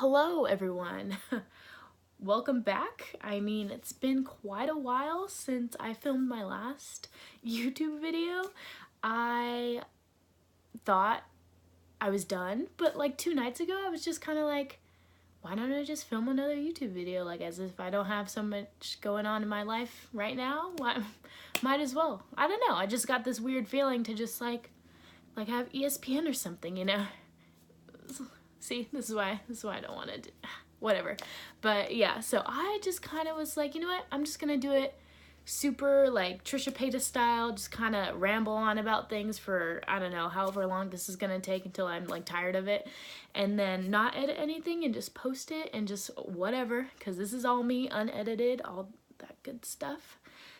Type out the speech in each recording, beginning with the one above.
Hello everyone. Welcome back. I mean, it's been quite a while since I filmed my last YouTube video. I thought I was done, but like 2 nights ago I was just kind of like, why don't I just film another YouTube video? Like, as if I don't have so much going on in my life right now. Why, might as well. I don't know. I just got this weird feeling to just like have ESPN or something, you know? See, this is why I don't want to do, whatever. But yeah, so I just kind of was like, you know what? I'm just going to do it super like Trisha Paytas style, just kind of ramble on about things for, I don't know, however long this is going to take until I'm like tired of it. And then not edit anything and just post it and just whatever, because this is all me, unedited, all that good stuff.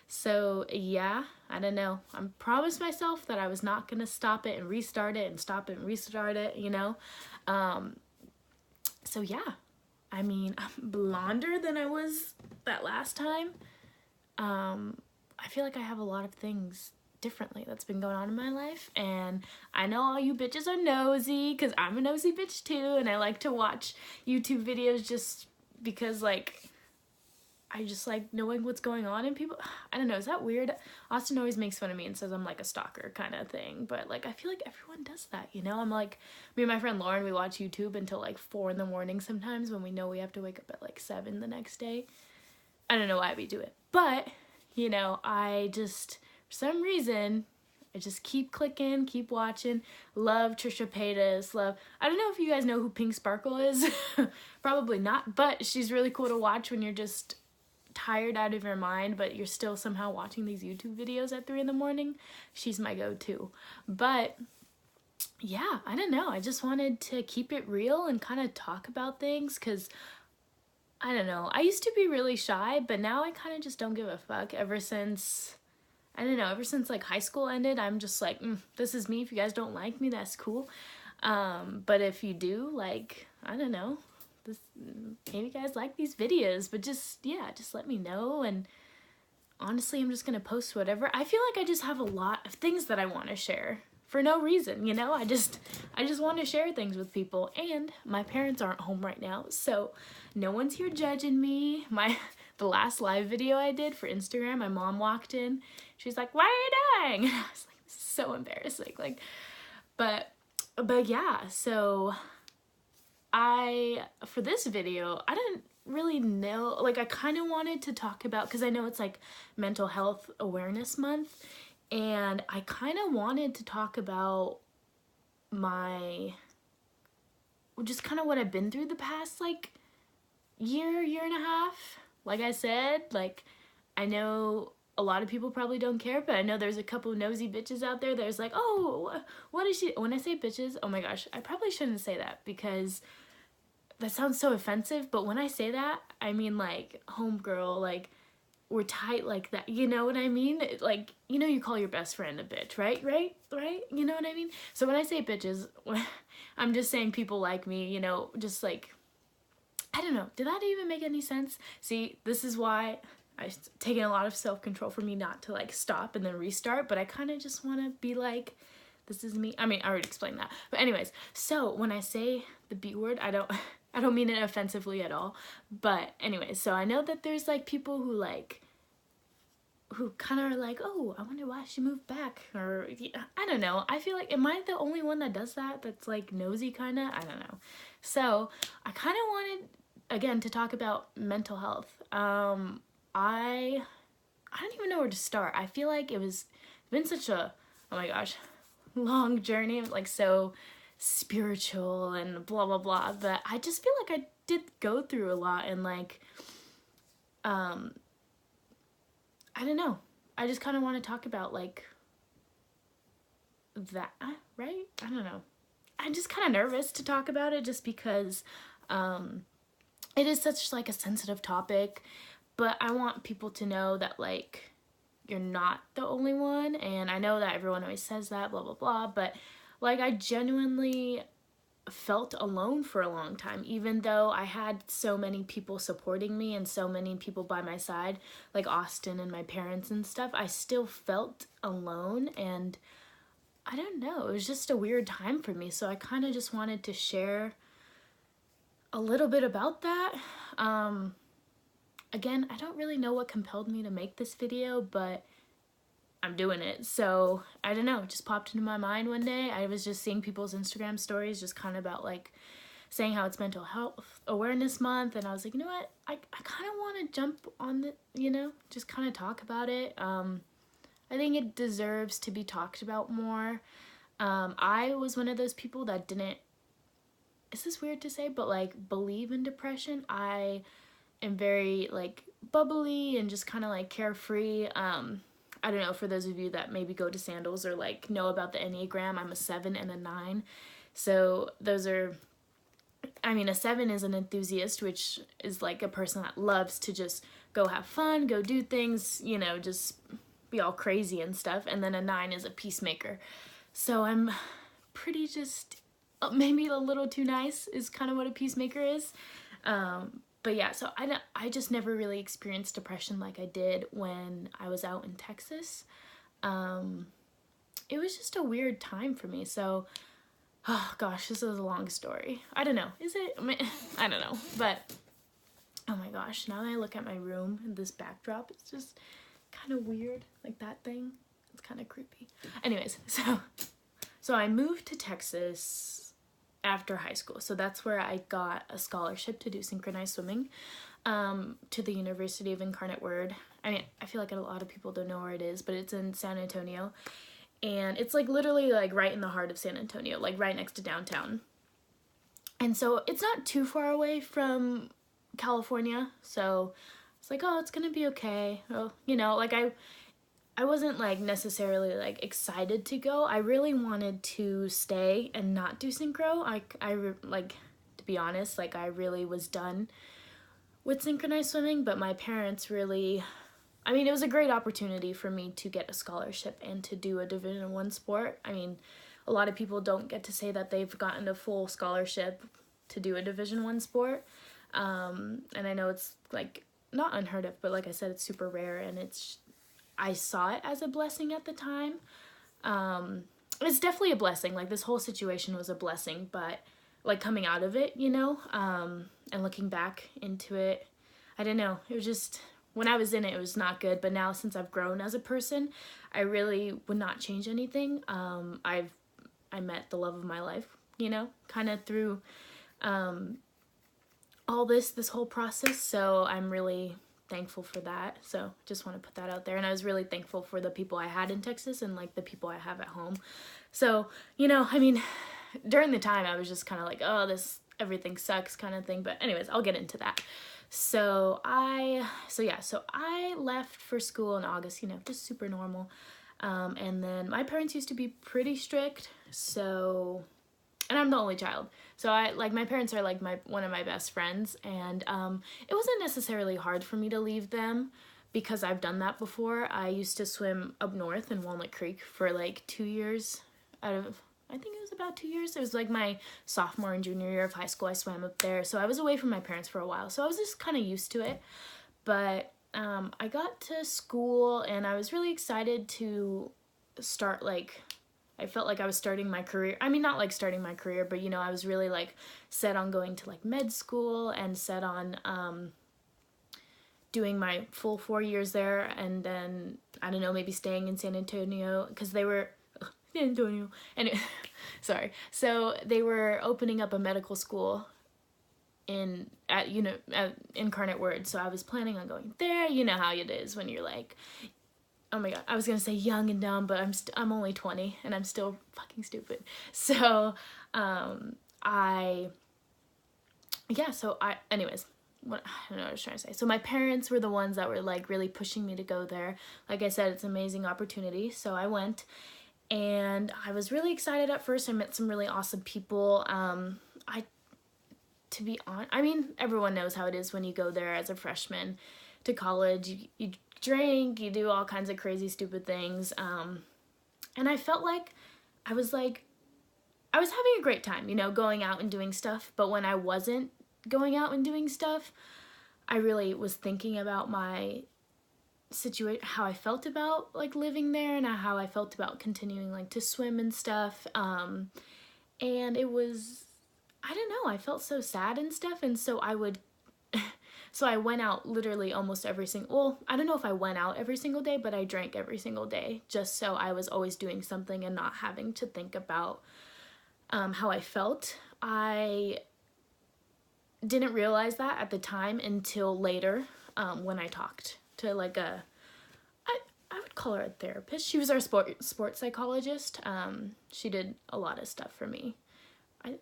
So yeah, I don't know. I promised myself that I was not going to stop it and restart it and stop it and restart it, you know? So yeah, I mean, I'm blonder than I was that last time. I feel like I have a lot of things differently that's been going on in my life, and I know all you bitches are nosy, because I'm a nosy bitch too, and I like to watch YouTube videos just because, like, I just like knowing what's going on in people. I don't know, is that weird? Austin always makes fun of me and says I'm like a stalker kind of thing, but like I feel like everyone does that, you know? I'm like, me and my friend Lauren, we watch YouTube until like 4 in the morning sometimes when we know we have to wake up at like 7 the next day. I don't know why we do it, but you know, I just, for some reason, I just keep clicking, keep watching. Love Trisha Paytas, love, I don't know if you guys know who Pink Sparkle is. Probably not, but she's really cool to watch when you're just tired out of your mind, but you're still somehow watching these YouTube videos at 3 in the morning. She's my go-to. But yeah, I don't know. I just wanted to keep it real and kind of talk about things, because I don't know. I used to be really shy, but now I kind of just don't give a fuck. Ever since, I don't know, ever since like high school ended, I'm just like, this is me. If you guys don't like me, that's cool. But if you do, like, I don't know, maybe you guys like these videos, but just, yeah, just let me know. And honestly, I'm just gonna post whatever. I feel like I just have a lot of things that I want to share for no reason, you know? I just want to share things with people, and my parents aren't home right now, so no one's here judging me. The last live video I did for Instagram, my mom walked in. She's like, "What are you doing?" And I was like, this is so embarrassing. Like, but yeah, so for this video, I didn't really know, like, I kind of wanted to talk about, because I know it's like Mental Health Awareness Month, and I kind of wanted to talk about just kind of what I've been through the past, like, year and a half. Like I said, like, I know a lot of people probably don't care, but I know there's a couple nosy bitches out there that's like, oh, what is she, when I say bitches, oh my gosh, I probably shouldn't say that, because that sounds so offensive, but when I say that, I mean, like, homegirl, like, we're tight like that, you know what I mean? Like, you know, you call your best friend a bitch, right? You know what I mean? So when I say bitches, I'm just saying people like me, you know, just like, I don't know, did that even make any sense? See, this is why I've taken a lot of self-control for me not to, like, stop and then restart, but I kind of just want to be like, this is me. I mean, I already explained that. But anyways, so when I say the B word, I don't mean it offensively at all. But anyways, so I know that there's, like, people who kind of are like, oh, I wonder why she moved back, or I don't know. I feel like, am I the only one that does that, that's like nosy kind of? I don't know. So I kind of wanted, again, to talk about mental health. I don't even know where to start. I feel like it's been such a, oh my gosh, long journey, like, so spiritual and blah blah blah, but I just feel like I did go through a lot, and like, I don't know, I just kind of want to talk about, like, that, right? I don't know, I'm just kind of nervous to talk about it, just because it is such, like, a sensitive topic, but I want people to know that, like, you're not the only one. And I know that everyone always says that, blah blah blah, but like, I genuinely felt alone for a long time, even though I had so many people supporting me and so many people by my side, like Austin and my parents and stuff. I still felt alone, and I don't know, it was just a weird time for me. So I kind of just wanted to share a little bit about that. Again, I don't really know what compelled me to make this video, but I'm doing it. So I don't know, it just popped into my mind one day. I was just seeing people's Instagram stories just kind of about like saying how it's mental health awareness month, and I was like, you know what, I kind of want to jump on the, just kind of talk about it. I think it deserves to be talked about more. I was one of those people that didn't, is this weird to say, but like believe in depression. I am very like bubbly and just kind of like carefree. I don't know, for those of you that maybe go to Sandals or like know about the Enneagram, I'm a 7 and a 9. So those are, I mean, a 7 is an enthusiast, which is like a person that loves to just go have fun, go do things, just be all crazy and stuff. And then a 9 is a peacemaker. So I'm pretty just, maybe a little too nice is kind of what a peacemaker is. But yeah, so I just never really experienced depression like I did when I was out in Texas. It was just a weird time for me. So, oh gosh, this is a long story. I don't know. Is it? I don't know. But, oh my gosh, now that I look at my room and this backdrop, it's just kind of weird. Like that thing. It's kind of creepy. Anyways, so I moved to Texas after high school. So that's where I got a scholarship to do synchronized swimming to the University of Incarnate Word. I mean, I feel like a lot of people don't know where it is, but it's in San Antonio. And it's like literally like right in the heart of San Antonio, like right next to downtown. And so it's not too far away from California. So it's like, oh, it's going to be okay. Well, like I wasn't like necessarily like excited to go. I really wanted to stay and not do synchro. Like, to be honest, like I really was done with synchronized swimming, but my parents really, I mean, it was a great opportunity for me to get a scholarship and to do a Division I sport. I mean, a lot of people don't get to say that they've gotten a full scholarship to do a Division I sport. And I know it's like not unheard of, but like I said, it's super rare, and I saw it as a blessing at the time. It's definitely a blessing. Like this whole situation was a blessing, but like coming out of it, and looking back into it, I don't know. It was just, when I was in it, it was not good. But now since I've grown as a person, I really would not change anything. I met the love of my life, kind of through all this whole process. So I'm really thankful for that. So just want to put that out there. And I was really thankful for the people I had in Texas and like the people I have at home. So, I mean, during the time I was just kind of like, oh, everything sucks kind of thing. But anyways, I'll get into that. So I left for school in August, just super normal. And then my parents used to be pretty strict. So, and I'm the only child. So my parents are like one of my best friends, and it wasn't necessarily hard for me to leave them because I've done that before. I used to swim up north in Walnut Creek for like 2 years I think it was about 2 years. It was like my sophomore and junior year of high school. I swam up there. So I was away from my parents for a while. So I was just kind of used to it. But I got to school and I was really excited to start I felt like I was starting my career. I mean, not like starting my career, but I was really like set on going to like med school and set on doing my full 4 years there. And then, I don't know, maybe staying in San Antonio because they were, San Antonio, anyway, sorry. So they were opening up a medical school at Incarnate Word. So I was planning on going there. You know how it is when you're like, oh my god, I was gonna say young and dumb, but I'm only 20 and I'm still fucking stupid. So anyways, I don't know what I was trying to say. So my parents were the ones that were like really pushing me to go there. Like I said, it's an amazing opportunity. So I went and I was really excited at first. I met some really awesome people. To be honest, I mean, everyone knows how it is when you go there as a freshman to college. You drink, you do all kinds of crazy, stupid things. And I felt like I was having a great time, going out and doing stuff. But when I wasn't going out and doing stuff, I really was thinking about my situation, how I felt about like living there and how I felt about continuing like to swim and stuff. And it was I don't know, I felt so sad and stuff, and so I would so I went out literally almost every single, well, I don't know if I went out every single day, but I drank every single day just so I was always doing something and not having to think about how I felt. I didn't realize that at the time until later, when I talked to like I would call her a therapist. She was our sports psychologist. She did a lot of stuff for me. I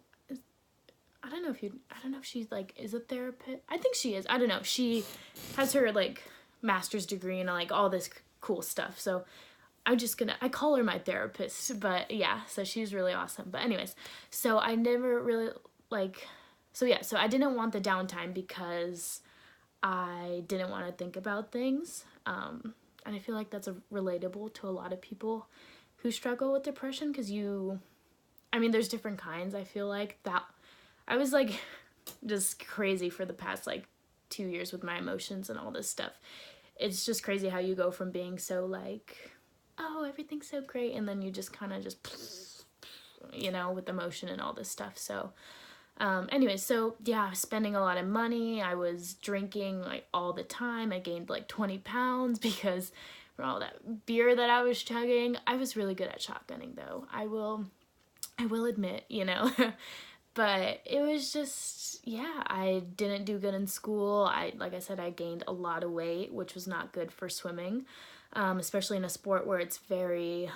I don't know if she's like is a therapist. I think she is. I don't know. She has her like master's degree and like all this cool stuff. So I call her my therapist, but yeah, so she's really awesome. But anyways, so I never really like, so yeah, so I didn't want the downtime because I didn't want to think about things. And I feel like that's relatable to a lot of people who struggle with depression because there's different kinds. I feel like that I was like just crazy for the past like 2 years with my emotions and all this stuff. It's just crazy how you go from being so like, oh, everything's so great, and then you just kind of just, with emotion and all this stuff. So anyways, so yeah, I was spending a lot of money. I was drinking like all the time. I gained like 20 pounds because for all that beer that I was chugging. I was really good at shotgunning though. I will admit, but it was just, yeah, I didn't do good in school. Like I said, I gained a lot of weight, which was not good for swimming, especially in a sport where it's very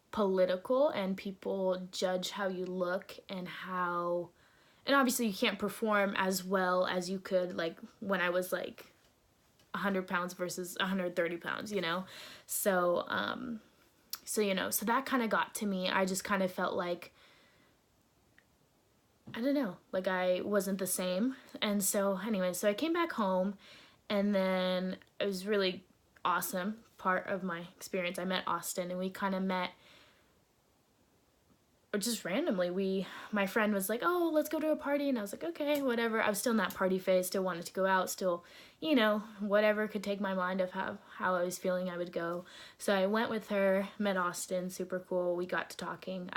political and people judge how you look and obviously you can't perform as well as you could like when I was like 100 pounds versus 130 pounds, so so that kind of got to me. I just kind of felt like, I don't know, like I wasn't the same. And so anyway, so I came back home, and then it was really awesome part of my experience. I met Austin, and we kind of met just randomly. My friend was like, oh, let's go to a party, and I was like, okay, whatever. I was still in that party phase, still wanted to go out, still, whatever could take my mind of how I was feeling, I would go. So I went with her, met Austin, super cool. We got to talking.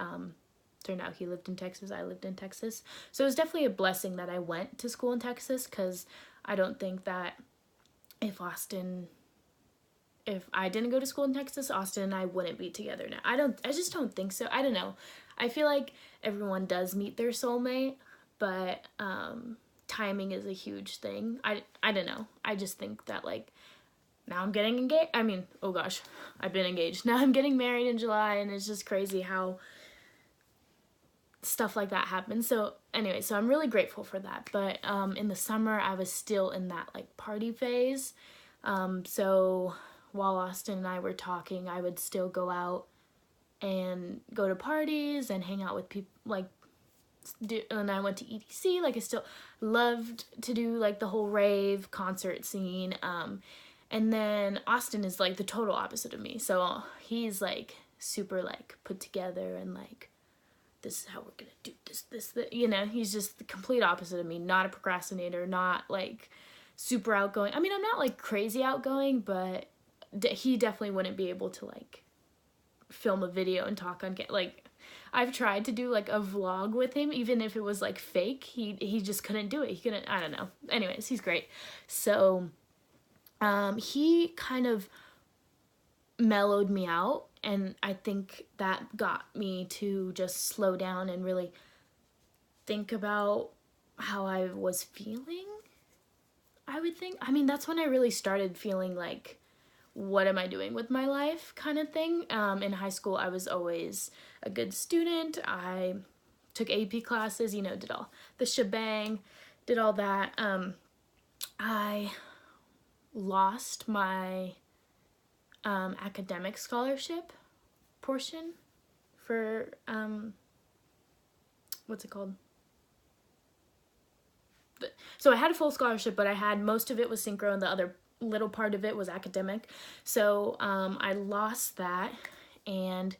Turned out he lived in Texas, I lived in Texas. So it was definitely a blessing that I went to school in Texas, because I don't think that if I didn't go to school in Texas, Austin and I wouldn't be together now. I just don't think so. I don't know. I feel like everyone does meet their soulmate, but timing is a huge thing. I don't know. I just think that like now I'm getting engaged. Oh gosh, I've been engaged. Now I'm getting married in July, and it's just crazy how stuff like that happens. So anyway, so I'm really grateful for that. But in the summer, I was still in that like party phase. So while Austin and I were talking, I would still go out and go to parties and hang out with people, and I went to EDC. Like I still loved to do like the whole rave concert scene. And then Austin is like the total opposite of me. So he's like super like put together and like, this is how we're gonna do this, he's just the complete opposite of me. Not a procrastinator, not like super outgoing. I'm not like crazy outgoing, but he definitely wouldn't be able to like film a video and talk on like I've tried to do like a vlog with him, even if it was like fake. He just couldn't do it. He couldn't, I don't know. Anyways, he's great. So he kind of mellowed me out, and I think that got me to just slow down and really think about how I was feeling, I would think. That's when I really started feeling like, what am I doing with my life kind of thing. In high school, I was always a good student. I took AP classes, did all the shebang, did all that. I lost my academic scholarship portion for, what's it called? So I had a full scholarship, but I had most of it was synchro and the other little part of it was academic. So I lost that, and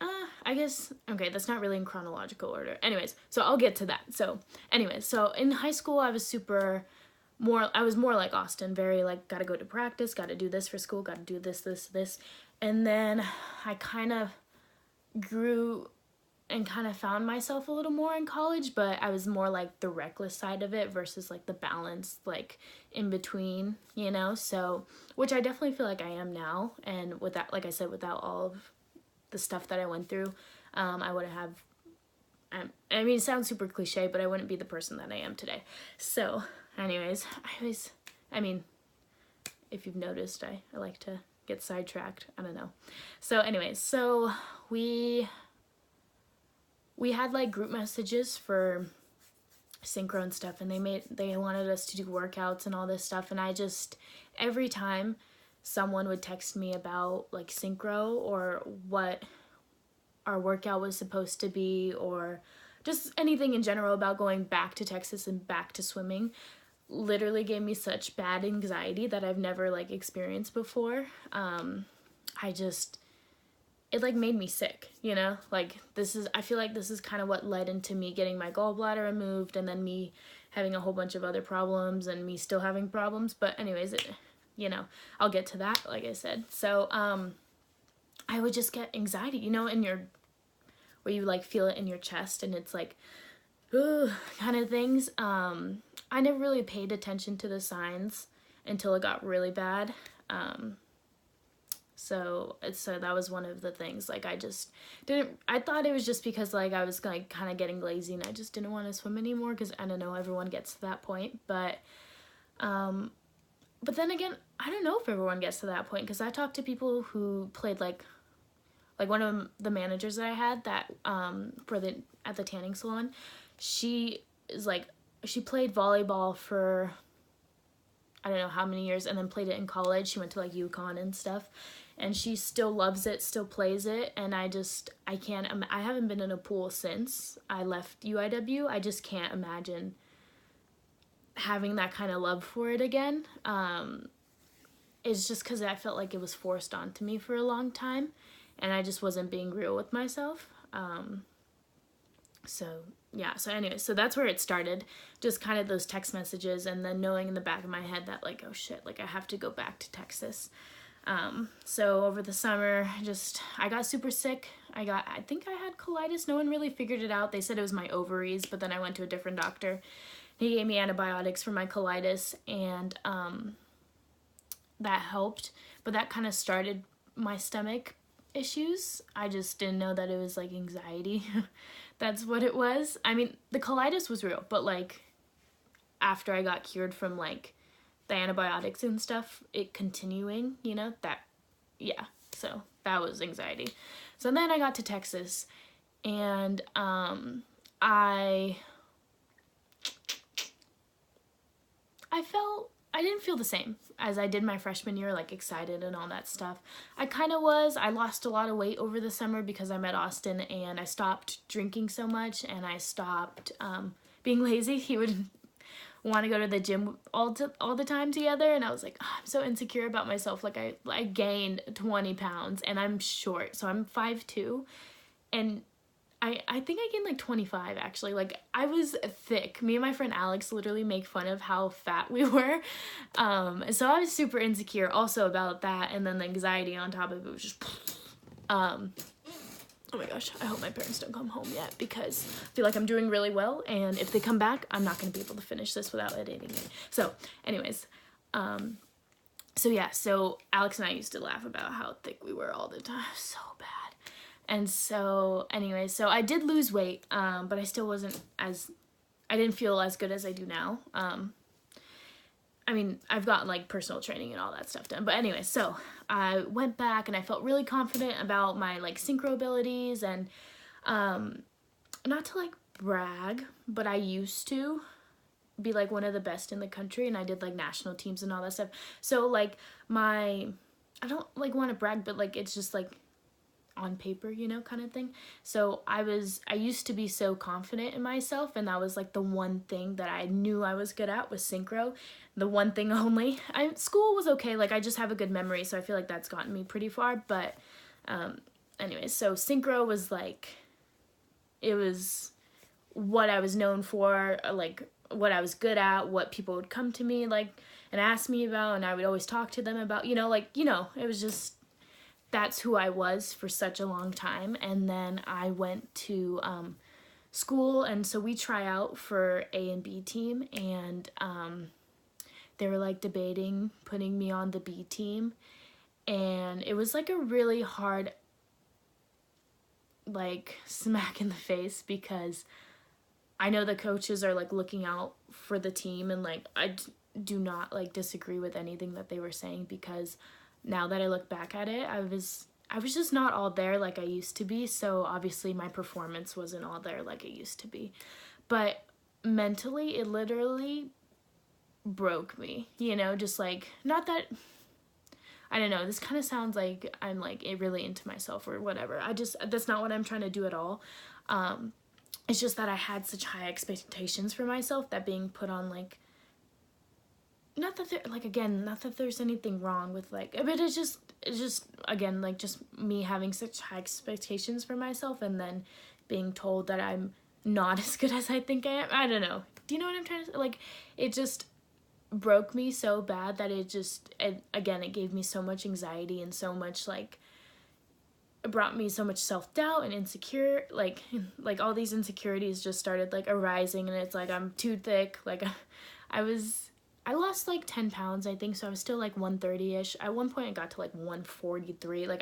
I guess, okay, that's not really in chronological order. Anyways, so I'll get to that. So anyways, so in high school I was I was more like Austin, very like, gotta go to practice, gotta do this for school, gotta do this. And then I kind of grew and kind of found myself a little more in college, but I was more like the reckless side of it versus like the balance, like in between, you know? So, which I definitely feel like I am now. And with that, like I said, without all of the stuff that I went through, I wouldn't have, I mean, it sounds super cliche, but I wouldn't be the person that I am today. So, anyways, I mean, if you've noticed, I like to get sidetracked. I don't know. So, anyways, so we had like group messages for synchro and stuff, and they wanted us to do workouts and all this stuff, and I just, every time someone would text me about like synchro or what our workout was supposed to be, or just anything in general about going back to Texas and back to swimming, literally gave me such bad anxiety that I've never like experienced before. It like made me sick, you know? Like I feel like this is kind of what led into me getting my gallbladder removed, and then me having a whole bunch of other problems, and me still having problems. But anyways, you know, I'll get to that, like I said. So, I would just get anxiety, you know, where you like feel it in your chest, and it's like, ooh, kind of things. I never really paid attention to the signs until it got really bad. So that was one of the things, like, I thought it was just because, like, I was, like, kind of getting lazy, and I just didn't want to swim anymore, because, I don't know, everyone gets to that point, but then again, I don't know if everyone gets to that point, because I talked to people who played, like one of the managers that I had that, at the tanning salon, she played volleyball for, I don't know how many years, and then played it in college. She went to, like, UConn and stuff, and she still loves it, still plays it, and I haven't been in a pool since I left UIW. I just can't imagine having that kind of love for it again. It's just because I felt like it was forced onto me for a long time, and I just wasn't being real with myself. So anyway, so that's where it started, just kind of those text messages, and then knowing in the back of my head that, like, oh shit, like, I have to go back to Texas. So over the summer, I got super sick. I think I had colitis. No one really figured it out. They said it was my ovaries, but then I went to a different doctor. He gave me antibiotics for my colitis, and that helped, but that kind of started my stomach issues. I just didn't know that it was, like, anxiety. That's what it was. I mean, the colitis was real, but, like, after I got cured from, like, the antibiotics and stuff, it continuing, you know, so that was anxiety. So then I got to Texas, and I didn't feel the same as I did my freshman year, like, excited and all that stuff. I kind of was. I lost a lot of weight over the summer because I met Austin, and I stopped drinking so much, and I stopped being lazy. He would want to go to the gym all the time together, and I was like, oh, I'm so insecure about myself. Like, I gained 20 pounds, and I'm short, so I'm 5'2", and I think I gained like 25, actually. Like, I was thick. Me and my friend Alex literally make fun of how fat we were. So I was super insecure also about that, and then the anxiety on top of it was just, oh my gosh, I hope my parents don't come home yet, because I feel like I'm doing really well, and if they come back, I'm not going to be able to finish this without editing it. So, anyways, so Alex and I used to laugh about how thick we were all the time. So bad. And so, anyway, so I did lose weight, but I still I didn't feel as good as I do now. I mean, I've gotten, like, personal training and all that stuff done. But anyway, so I went back, and I felt really confident about my, like, synchro abilities, and not to, like, brag, but I used to be, like, one of the best in the country, and I did, like, national teams and all that stuff. So, like, I don't, like, want to brag, but, like, it's just, like, on paper, you know, kind of thing. So I used to be so confident in myself, and that was, like, the one thing that I knew I was good at was synchro. The one thing only. School was okay, like, I just have a good memory, so I feel like that's gotten me pretty far, but anyways, so synchro was, like, it was what I was known for, like, what I was good at, what people would come to me, like, and ask me about, and I would always talk to them about, you know, like, you know, it was just, that's who I was for such a long time. And then I went to school, and so we try out for A and B team, and they were like debating putting me on the B team, and it was like a really hard like smack in the face, because I know the coaches are like looking out for the team, and like do not like disagree with anything that they were saying, because now that I look back at it, I was just not all there like I used to be. So obviously my performance wasn't all there like it used to be, but mentally it literally broke me, you know, just like, not that, I don't know, this kind of sounds like I'm like really into myself or whatever. That's not what I'm trying to do at all. It's just that I had such high expectations for myself that being put on like, not that there, like, again, not that there's anything wrong with like, but it's just again, like, just me having such high expectations for myself, and then being told that I'm not as good as I think I am. I don't know. Do you know what I'm trying to say? Like, it just broke me so bad that it gave me so much anxiety, and so much like, it brought me so much self-doubt and insecure, like all these insecurities just started like arising, and it's like, I'm too thick. Like, I lost like 10 pounds, I think, so I was still like 130-ish. At one point I got to like 143. Like,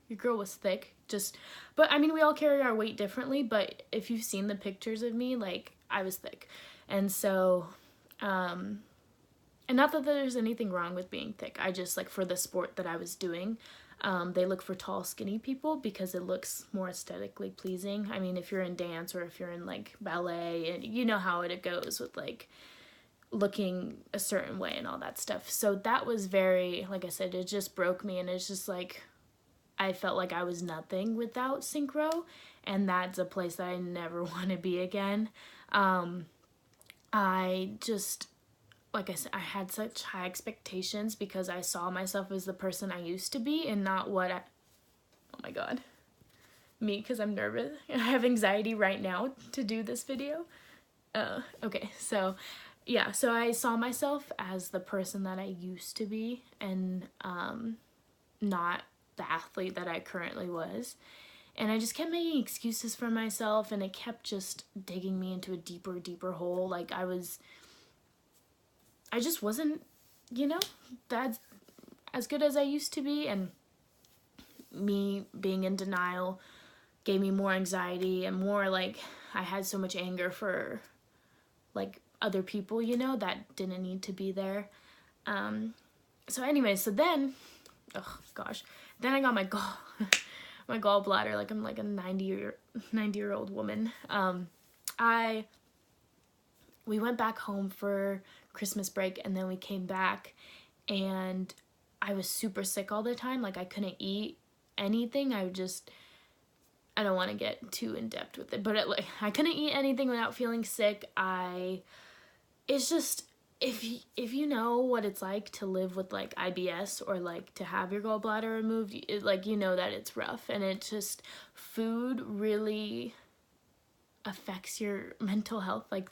your girl was thick. But I mean, we all carry our weight differently, but if you've seen the pictures of me, like, I was thick. And so, and not that there's anything wrong with being thick. I just, like, for the sport that I was doing, they look for tall, skinny people because it looks more aesthetically pleasing. I mean, if you're in dance or if you're in like ballet, and you know how it goes with like looking a certain way and all that stuff. So that was very, like I said, it just broke me, and it's just like, I felt like I was nothing without synchro, and that's a place that I never want to be again. I just, like I said, I had such high expectations because I saw myself as the person I used to be, and not what oh my god, me, because I'm nervous. I have anxiety right now to do this video. Okay, so yeah, so I saw myself as the person that I used to be, and not the athlete that I currently was. And I just kept making excuses for myself, and it kept just digging me into a deeper hole. Like, I just wasn't, you know, that as good as I used to be, and me being in denial gave me more anxiety, and more like, I had so much anger for like other people, you know, that didn't need to be there. So anyway, so then, oh gosh, then I got my gallbladder. Like, I'm like a 90-year-old woman. We went back home for Christmas break, and then we came back, and I was super sick all the time. Like, I couldn't eat anything. I don't want to get too in depth with it, but like, I couldn't eat anything without feeling sick. It's just, if you know what it's like to live with like IBS, or like to have your gallbladder removed, like, you know that it's rough, and it just, food really affects your mental health, like,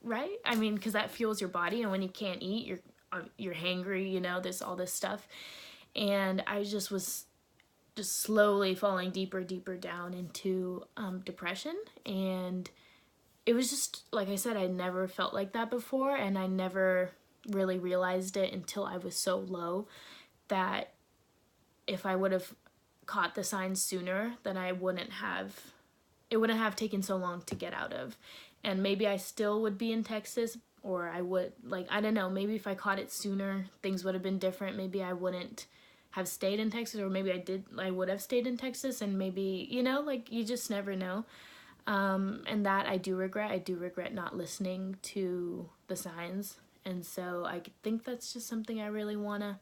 right? I mean, because that fuels your body, and when you can't eat, you're hangry, you know, there's all this stuff. And I just was just slowly falling deeper down into depression, and it was just, like I said, I never felt like that before, and I never really realized it until I was so low that if I would have caught the signs sooner, then it wouldn't have taken so long to get out of. And maybe I still would be in Texas, or I would, like, I don't know, maybe if I caught it sooner, things would have been different. Maybe I wouldn't have stayed in Texas, or maybe I would have stayed in Texas, and maybe, you know, like, you just never know. And that I do regret not listening to the signs. And so I think that's just something I really want to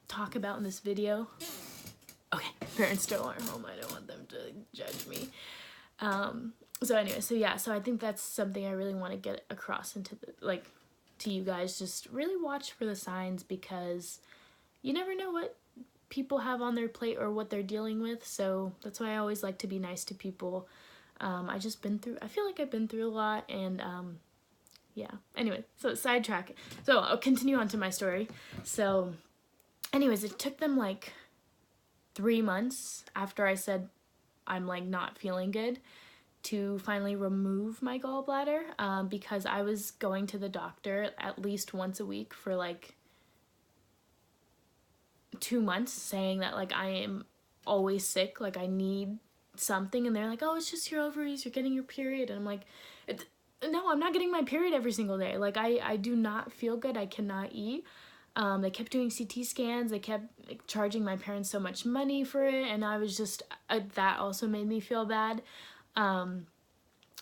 talk about in this video. Okay, parents still aren't home. I don't want them to judge me. So anyway, so yeah, so I think that's something I really want to get across into to you guys. Just really watch for the signs, because you never know what people have on their plate or what they're dealing with. So that's why I always like to be nice to people. I feel like I've been through a lot, and yeah. Anyway, so sidetrack. So I'll continue on to my story. So anyways, it took them like 3 months after I said I'm like not feeling good to finally remove my gallbladder, because I was going to the doctor at least once a week for like 2 months, saying that like I am always sick, like I need something, and they're like, oh, it's just your ovaries, you're getting your period. And I'm like, no, I'm not getting my period every single day. Like I do not feel good. I cannot eat. They kept doing CT scans. They kept charging my parents so much money for it, and I was just, that also made me feel bad. And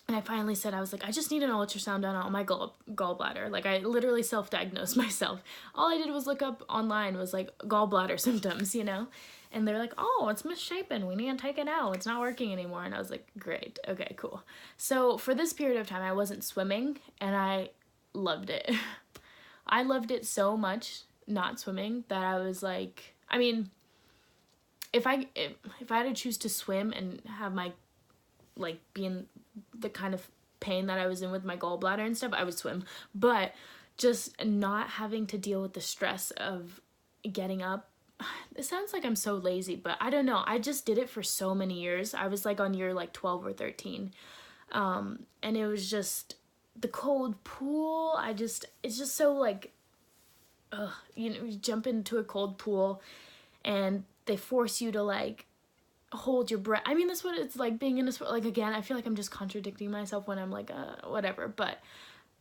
I finally said, I was like, I just need an ultrasound done on my gallbladder. Like, I literally self-diagnosed myself. All I did was look up online, was like gallbladder symptoms, you know? And they're like, oh, it's misshapen. We need to take it out. It's not working anymore. And I was like, great. Okay, cool. So for this period of time, I wasn't swimming, and I loved it. I loved it so much, not swimming, that I was like, I mean, if I had to choose to swim and have my, like, be in the kind of pain that I was in with my gallbladder and stuff, I would swim. But just not having to deal with the stress of getting up. It sounds like I'm so lazy, but I don't know. I just did it for so many years. I was like on year like 12 or 13. And it was just the cold pool. it's just so like, you know, you jump into a cold pool and they force you to like hold your breath. I mean, that's what it's like being in a sport. Like, again, I feel like I'm just contradicting myself when I'm like, whatever, but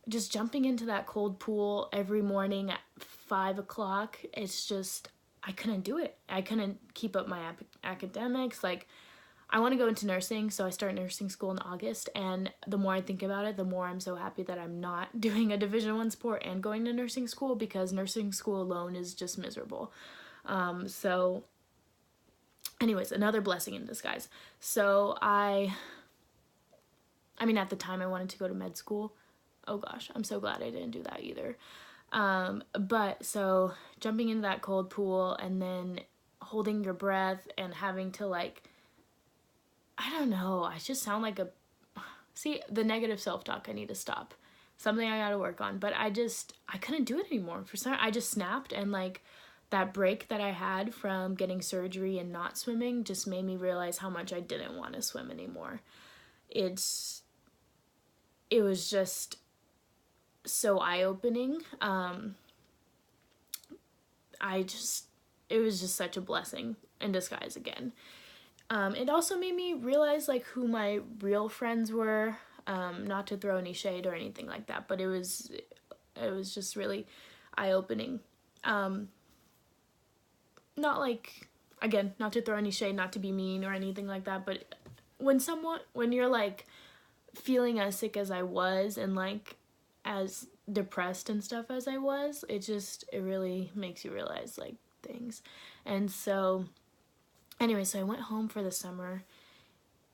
just jumping into that cold pool every morning at 5 o'clock, it's just, I couldn't do it. I couldn't keep up my academics. Like, I want to go into nursing, so I start nursing school in August, and the more I think about it, the more I'm so happy that I'm not doing a Division I sport and going to nursing school, because nursing school alone is just miserable. So anyways, another blessing in disguise. So I mean, at the time I wanted to go to med school. Oh gosh, I'm so glad I didn't do that either. But so jumping into that cold pool and then holding your breath and having to like, I don't know, I just sound like see, the negative self-talk I need to stop. Something I gotta work on. But I couldn't do it anymore. I just snapped, and like, that break that I had from getting surgery and not swimming just made me realize how much I didn't want to swim anymore. It was just so eye-opening. It was just such a blessing in disguise again. It also made me realize like who my real friends were, not to throw any shade or anything like that, but it was just really eye-opening. Not like, again, not to throw any shade, not to be mean or anything like that, but when you're like feeling as sick as I was and like as depressed and stuff as I was, it really makes you realize like things. And so anyway, so I went home for the summer.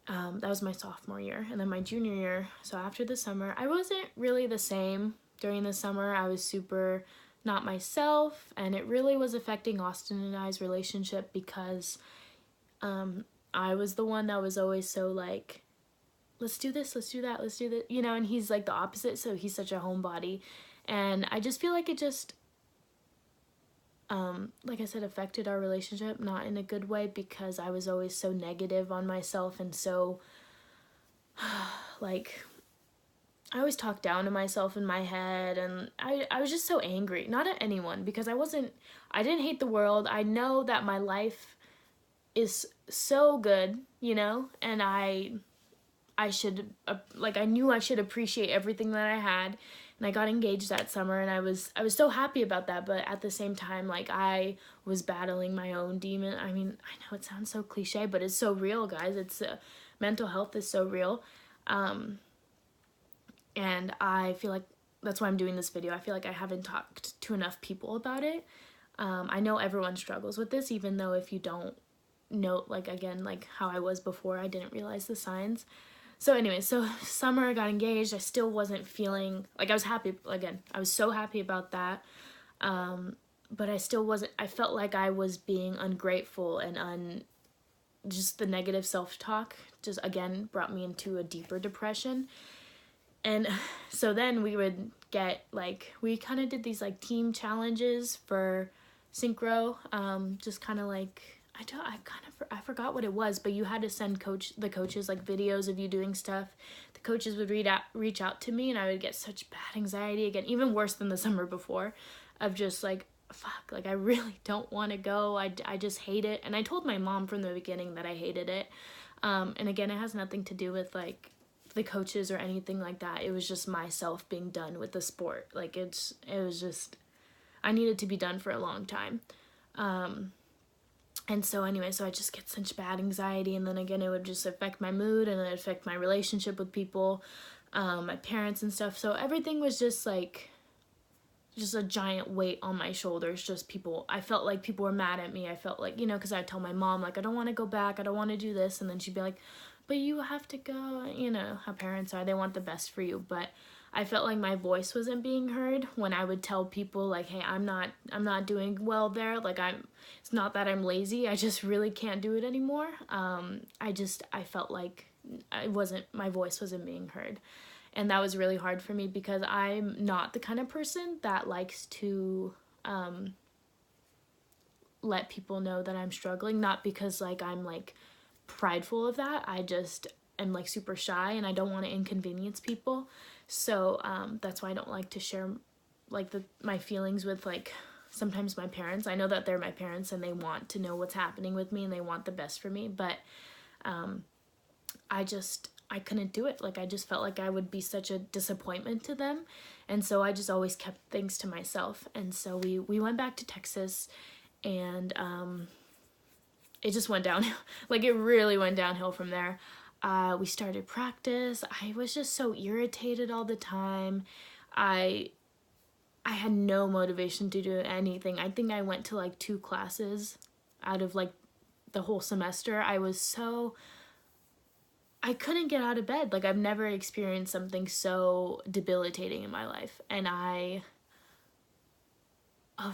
That was my sophomore year. And then my junior year, so after the summer, I wasn't really the same during the summer. I was super not myself, and it really was affecting Austin and I's relationship, because I was the one that was always so like, let's do this, let's do that, let's do that, you know, and he's like the opposite, so he's such a homebody. And I just feel like it just, like I said, affected our relationship, not in a good way, because I was always so negative on myself, and so like, I always talked down to myself in my head, and I was just so angry. Not at anyone, because I didn't hate the world. I know that my life is so good, you know, and I should, like, I knew I should appreciate everything that I had, and I got engaged that summer, and I was so happy about that, but at the same time, like, I was battling my own demon. I mean, I know it sounds so cliche, but it's so real, guys. Mental health is so real. And I feel like that's why I'm doing this video. I feel like I haven't talked to enough people about it. I know everyone struggles with this, even though if you don't know, like, again, like how I was before, I didn't realize the signs. So anyway, so summer I got engaged. I still wasn't feeling, like, I was happy, again, I was so happy about that. But I still wasn't, I felt like I was being ungrateful, and just the negative self-talk just, again, brought me into a deeper depression. And so then we would get, like, we kind of did these, like, team challenges for synchro, just kind of like, I forgot what it was, but you had to send the coaches like videos of you doing stuff. The coaches would reach out to me, and I would get such bad anxiety again, even worse than the summer before, of just like, fuck, like I really don't want to go. I just hate it. And I told my mom from the beginning that I hated it. And again, it has nothing to do with like the coaches or anything like that. It was just myself being done with the sport. Like it was just, I needed to be done for a long time. And so anyway, so I just get such bad anxiety, and then again, it would just affect my mood, and it affect my relationship with people, my parents and stuff. So everything was just like, just a giant weight on my shoulders. Just people, I felt like people were mad at me. I felt like, because I'd tell my mom, like, I don't want to go back, I don't want to do this, and then she'd be like, but you have to go. How parents are, they want the best for you. But I felt like my voice wasn't being heard when I would tell people like, hey, I'm not doing well there. Like it's not that I'm lazy, I just really can't do it anymore. I felt like my voice wasn't being heard. And that was really hard for me because I'm not the kind of person that likes to let people know that I'm struggling. Not because like I'm like prideful of that. I just am like super shy, and I don't want to inconvenience people. So that's why I don't like to share like my feelings with like sometimes my parents. I know that they're my parents and they want to know what's happening with me and they want the best for me, but I couldn't do it. Like I just felt like I would be such a disappointment to them, and so I just always kept things to myself. And so we went back to Texas, and it just went downhill. Like it really went downhill from there. We started practice. I was just so irritated all the time. I had no motivation to do anything. I think I went to like 2 classes out of like the whole semester. I couldn't get out of bed. Like I've never experienced something so debilitating in my life. And it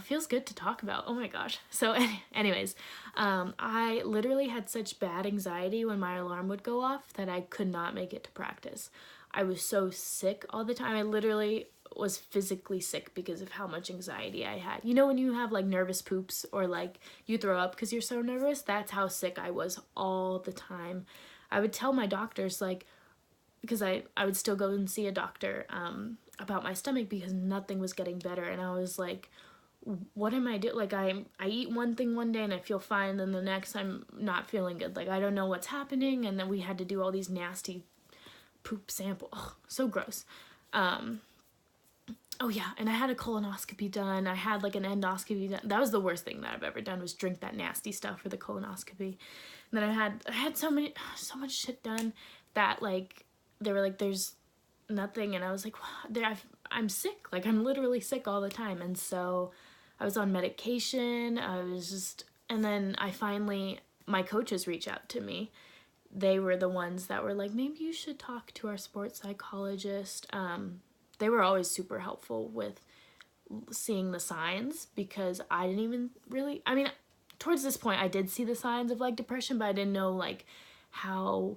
feels good to talk about. Oh my gosh. So anyways, I literally had such bad anxiety when my alarm would go off that I could not make it to practice. I was so sick all the time. I literally was physically sick because of how much anxiety I had. When you have like nervous poops or like you throw up because you're so nervous? That's how sick I was all the time. I would tell my doctors, like, because I would still go and see a doctor about my stomach because nothing was getting better. And I was like, what am I doing? Like I eat one thing one day and I feel fine, then the next I'm not feeling good. Like I don't know what's happening. And then we had to do all these nasty poop sample. Ugh, so gross. Oh yeah, and I had a colonoscopy done. I had like an endoscopy done. That was the worst thing that I've ever done, was drink that nasty stuff for the colonoscopy. And then I had so much shit done that like they were like, there's nothing, and I was like, I'm sick. Like I'm literally sick all the time. And so I was on medication. And then my coaches reached out to me. They were the ones that were like, maybe you should talk to our sports psychologist. They were always super helpful with seeing the signs, because I didn't even really, towards this point I did see the signs of like depression, but I didn't know like how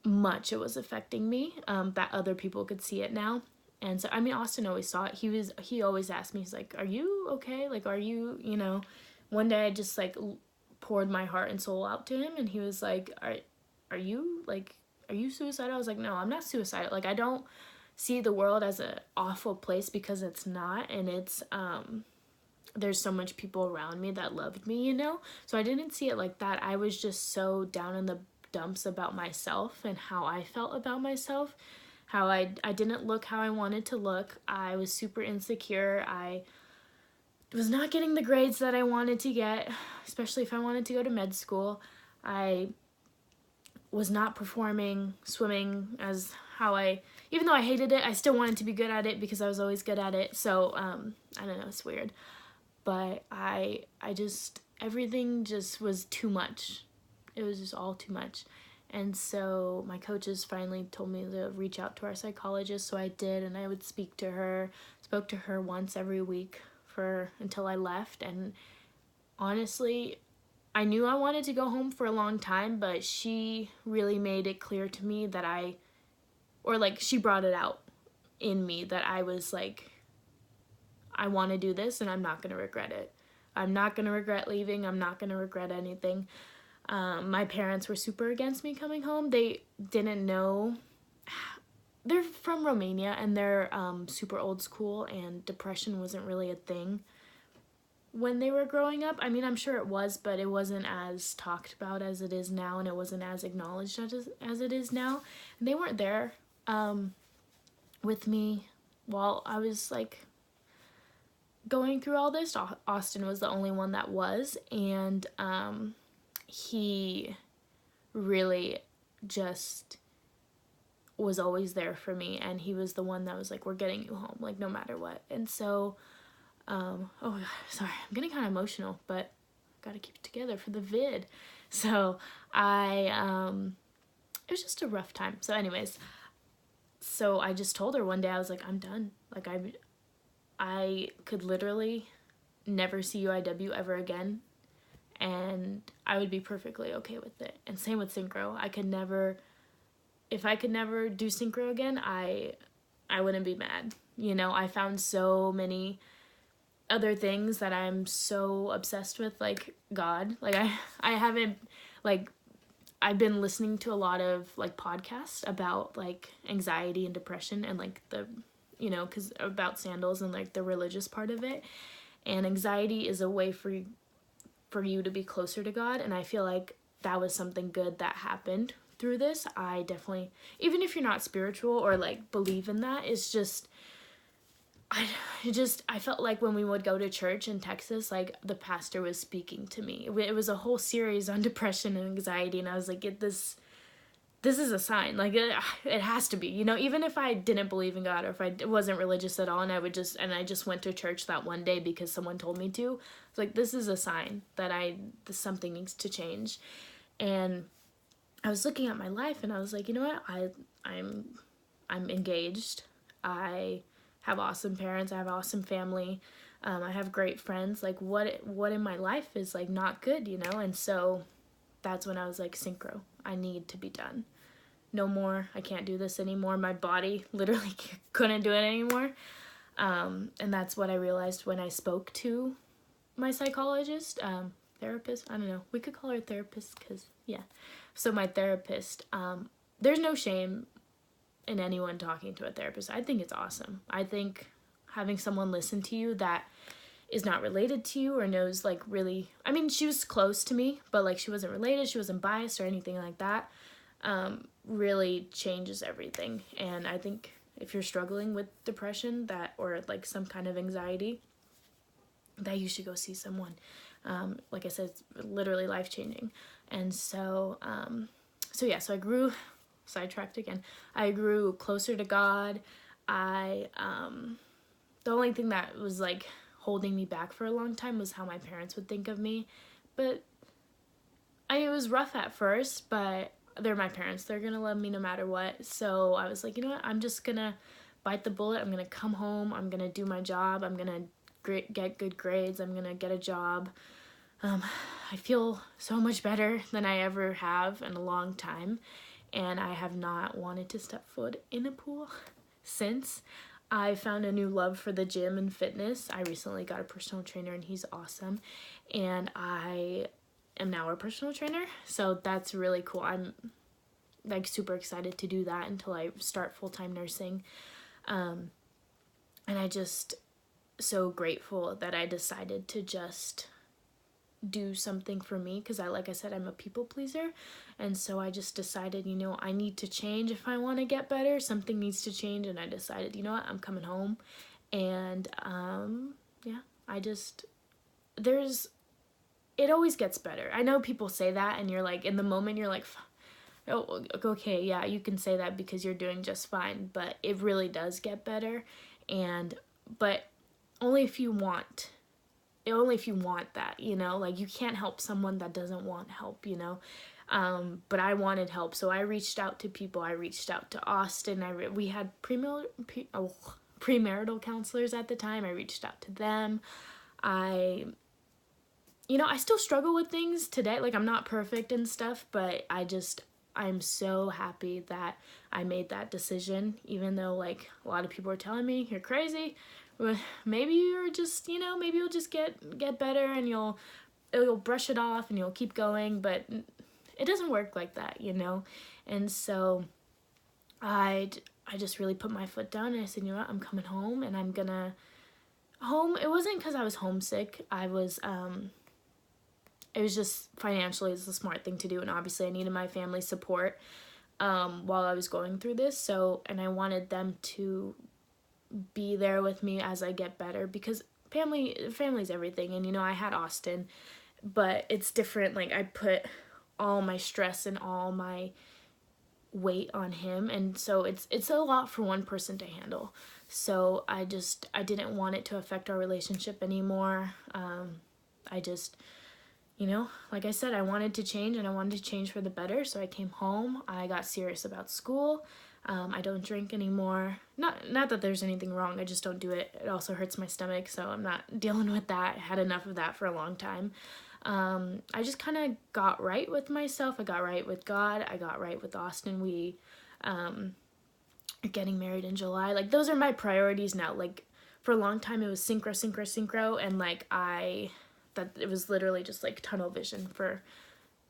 much it was affecting me, that other people could see it now. And so, Austin always saw it. He always asked me, he's like, are you okay? Like, are you, one day I just like poured my heart and soul out to him, and he was like, are you suicidal? I was like, no, I'm not suicidal. Like, I don't see the world as an awful place, because it's not. And it's, there's so much people around me that loved me, So I didn't see it like that. I was just so down in the dumps about myself and how I felt about myself, how I didn't look how I wanted to look. I was super insecure. I was not getting the grades that I wanted to get, especially if I wanted to go to med school. I was not performing swimming as even though I hated it, I still wanted to be good at it because I was always good at it. So, I don't know, it's weird. But everything just was too much. It was just all too much. And so my coaches finally told me to reach out to our psychologist, so I did, and I would spoke to her once every week until I left. And honestly, I knew I wanted to go home for a long time, but she really made it clear to me that she brought it out in me that I was like, I want to do this and I'm not going to regret it. I'm not going to regret leaving. I'm not going to regret anything. My parents were super against me coming home. They didn't know. They're from Romania, and they're super old school, and depression wasn't really a thing when they were growing up. I mean, I'm sure it was, but it wasn't as talked about as it is now, and it wasn't as acknowledged as it is now. And they weren't there with me while I was like going through all this. Austin was the only one that was, and he really just was always there for me, and he was the one that was like, we're getting you home, like, no matter what. And so oh God, sorry, I'm getting kind of emotional, but gotta keep it together for the vid. So it was just a rough time. So anyways, so I just told her one day, I was like, I'm done. Like, I could literally never see UIW ever again, and I would be perfectly okay with it. And same with synchro. If I could never do synchro again, I wouldn't be mad. You know, I found so many other things that I'm so obsessed with, like God. Like I haven't, like, I've been listening to a lot of like podcasts about like anxiety and depression, and like the, you know, cause about sandals and like the religious part of it. And anxiety is a way for you to be closer to God. And I feel like that was something good that happened through this. I definitely, even if you're not spiritual or like believe in that, it's just, I felt like when we would go to church in Texas, like the pastor was speaking to me. It was a whole series on depression and anxiety, and I was like, this is a sign. Like it has to be, you know, even if I didn't believe in God, or if I wasn't religious at all, and I just went to church that one day because someone told me to. It's like, this is a sign that something needs to change. And I was looking at my life, and I was like, you know what, I'm engaged. I have awesome parents. I have awesome family. I have great friends. Like what in my life is like not good, you know? And so that's when I was like, synchro, I need to be done. No more. I can't do this anymore. My body literally couldn't do it anymore. And that's what I realized when I spoke to my psychologist, therapist. I don't know. We could call her therapist because, yeah. So my therapist, there's no shame in anyone talking to a therapist. I think it's awesome. I think having someone listen to you that is not related to you or knows like really, I mean, she was close to me, but like she wasn't related, she wasn't biased or anything like that, really changes everything. And I think if you're struggling with depression or like some kind of anxiety, that you should go see someone. Like I said, it's literally life-changing. And so I grew, sidetracked again, I grew closer to God. The only thing that was like holding me back for a long time was how my parents would think of me. But it was rough at first, but they're my parents. They're gonna love me no matter what. So I was like, you know what, I'm just gonna bite the bullet. I'm gonna come home. I'm gonna do my job. I'm gonna get good grades. I'm gonna get a job. I feel so much better than I ever have in a long time, and I have not wanted to step foot in a pool since. I found a new love for the gym and fitness. I recently got a personal trainer, and he's awesome, and I am now a personal trainer, so that's really cool. I'm like super excited to do that until I start full-time nursing, and I just so grateful that I decided to just do something for me, because like I said, I'm a people pleaser. And so I just decided, you know, I need to change if I want to get better. Something needs to change. And I decided, you know what, I'm coming home. And it always gets better. I know people say that, and you're like, in the moment you're like, oh, okay, yeah, you can say that because you're doing just fine, but it really does get better. But only if you want that, you know, like you can't help someone that doesn't want help, you know. But I wanted help, so I reached out to people. I reached out to Austin. We had premarital counselors at the time. I reached out to them. I still struggle with things today. Like, I'm not perfect and stuff, but I'm so happy that I made that decision, even though like a lot of people are telling me you're crazy. maybe you're just, maybe you'll just get better and you'll brush it off and you'll keep going, but it doesn't work like that, And so I just really put my foot down and I said, you know what, I'm coming home and I'm gonna home. It wasn't because I was homesick. It was just financially it's the smart thing to do, and obviously I needed my family's support while I was going through this. So, and I wanted them to be there with me as I get better, because family's everything. And I had Austin, but it's different. Like, I put all my stress and all my weight on him, and so it's a lot for one person to handle. So I didn't want it to affect our relationship anymore. I just, like I said, I wanted to change, and I wanted to change for the better. So I came home, I got serious about school. I don't drink anymore. Not that there's anything wrong, I just don't do it. It also hurts my stomach, so I'm not dealing with that. I had enough of that for a long time. I just kind of got right with myself. I got right with God. I got right with Austin. We are getting married in July. Like, those are my priorities now. Like, for a long time it was synchro, and like that it was literally just like tunnel vision for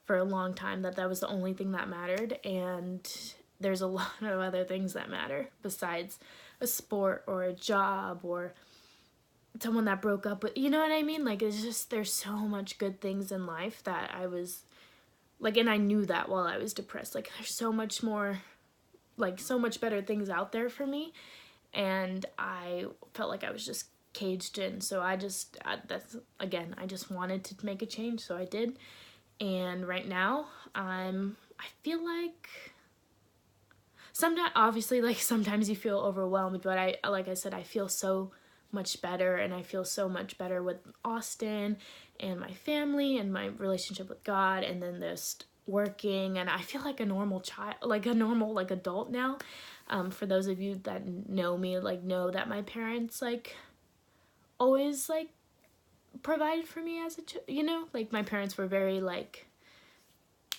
a long time, that was the only thing that mattered. And there's a lot of other things that matter besides a sport or a job or someone that broke up with, you know what I mean? Like, it's just, there's so much good things in life that I was like, and I knew that while I was depressed, like, there's so much more, like, so much better things out there for me. And I felt like I was just caged in. So I just wanted to make a change. So I did. And right now I feel like sometimes, obviously, like, sometimes you feel overwhelmed, but like I said, I feel so much better, and I feel so much better with Austin and my family and my relationship with God, and then just working, and I feel like a normal child, like a normal, like, adult now. For those of you that know me, like, know that my parents, like, always, like, provided for me as like, my parents were very, like,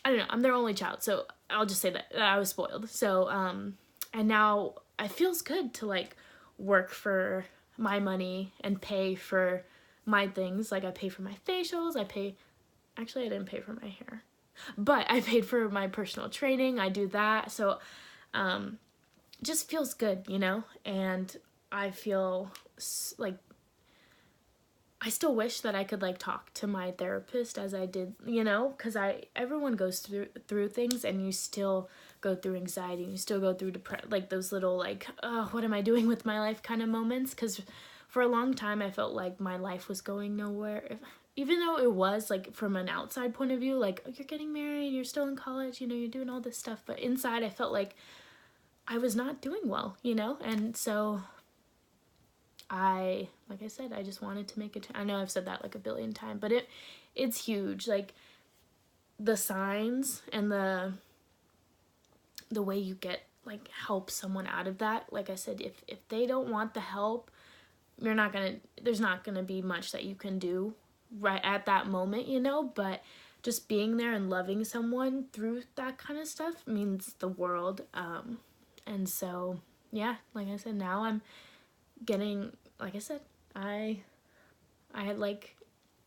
I don't know, I'm their only child, so I'll just say that I was spoiled. So and now it feels good to, like, work for my money and pay for my things. Like, I pay for my facials, actually I didn't pay for my hair, but I paid for my personal training. I do that. So just feels good, and I feel like I still wish that I could, like, talk to my therapist as I did, because everyone goes through things, and you still go through anxiety, and you still go through like, those little, like, oh, what am I doing with my life kind of moments. Because for a long time I felt like my life was going nowhere, even though it was, like, from an outside point of view, like, oh, you're getting married, you're still in college, you're doing all this stuff, but inside I felt like I was not doing well, and so like I said, I just wanted to make it. I know I've said that like a billion times, but it's huge. Like, the signs and the way you get, like, help someone out of that. Like I said, if they don't want the help, there's not gonna be much that you can do right at that moment, but just being there and loving someone through that kind of stuff means the world. And so, yeah, like I said, now I'm getting, like I said, I had, like,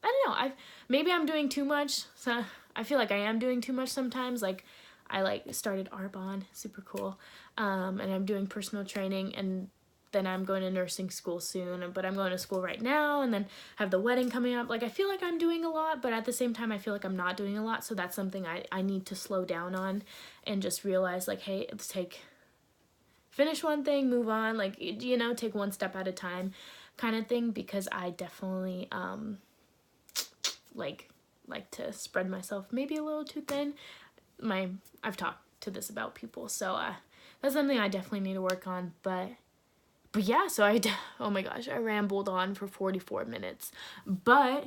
I don't know, maybe I'm doing too much. So I feel like I am doing too much sometimes. Like, I, like, started Arbonne, super cool, and I'm doing personal training, and then I'm going to nursing school soon, but I'm going to school right now, and then have the wedding coming up. Like, I feel like I'm doing a lot, but at the same time I feel like I'm not doing a lot. So that's something I need to slow down on, and just realize, like, hey, finish one thing, move on, like, take one step at a time kind of thing, because I definitely like to spread myself maybe a little too thin. I've talked to this about people, so that's something I definitely need to work on. But yeah, so oh my gosh, I rambled on for 44 minutes, but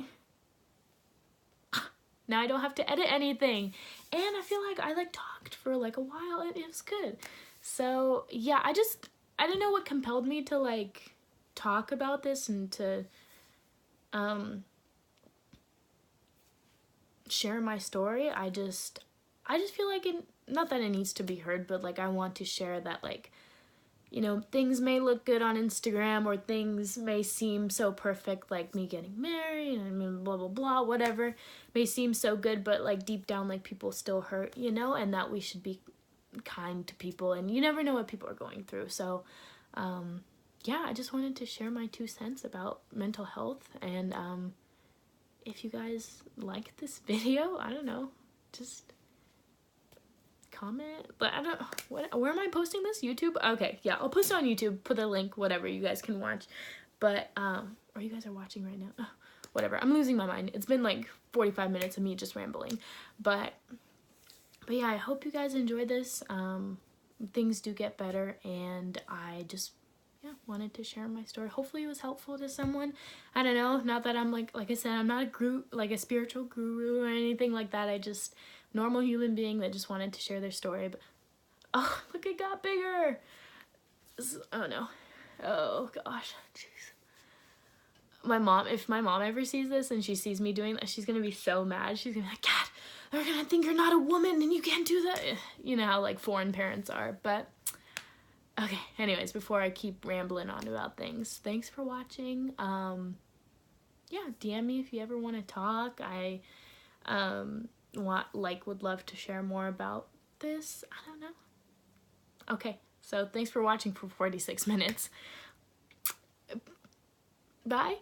now I don't have to edit anything, and I feel like I, like, talked for, like, a while, and it was good. So yeah, I don't know what compelled me to, like, talk about this and to share my story. I just feel like not that it needs to be heard, but, like, I want to share that, like, you know, things may look good on Instagram, or things may seem so perfect, like me getting married and blah, blah, blah, whatever may seem so good, but like deep down, like people still hurt, you know, and that we should be kind to people, and you never know what people are going through. So, yeah, I just wanted to share my 2 cents about mental health, and if you guys like this video, I don't know, just comment. But I don't, where am I posting this? YouTube? Okay, yeah, I'll post it on YouTube, put the link, whatever, you guys can watch. But or you guys are watching right now, whatever, I'm losing my mind. It's been like 45 minutes of me just rambling, but yeah, I hope you guys enjoyed this. Things do get better, and I just, yeah, wanted to share my story. Hopefully it was helpful to someone. I don't know, not that I'm like I said, I'm not a like a spiritual guru or anything like that. I just, normal human being that just wanted to share their story. But oh, look, it got bigger. Oh no, oh gosh, jeez. My mom, if my mom ever sees this and she sees me doing that, she's gonna be so mad. She's gonna be like, God, they're gonna think you're not a woman and you can't do that. You know how like foreign parents are. But okay, anyways, before I keep rambling on about things, thanks for watching. Yeah, DM me if you ever want to talk. I would love to share more about this. I don't know. Okay, so thanks for watching for 46 minutes. Bye.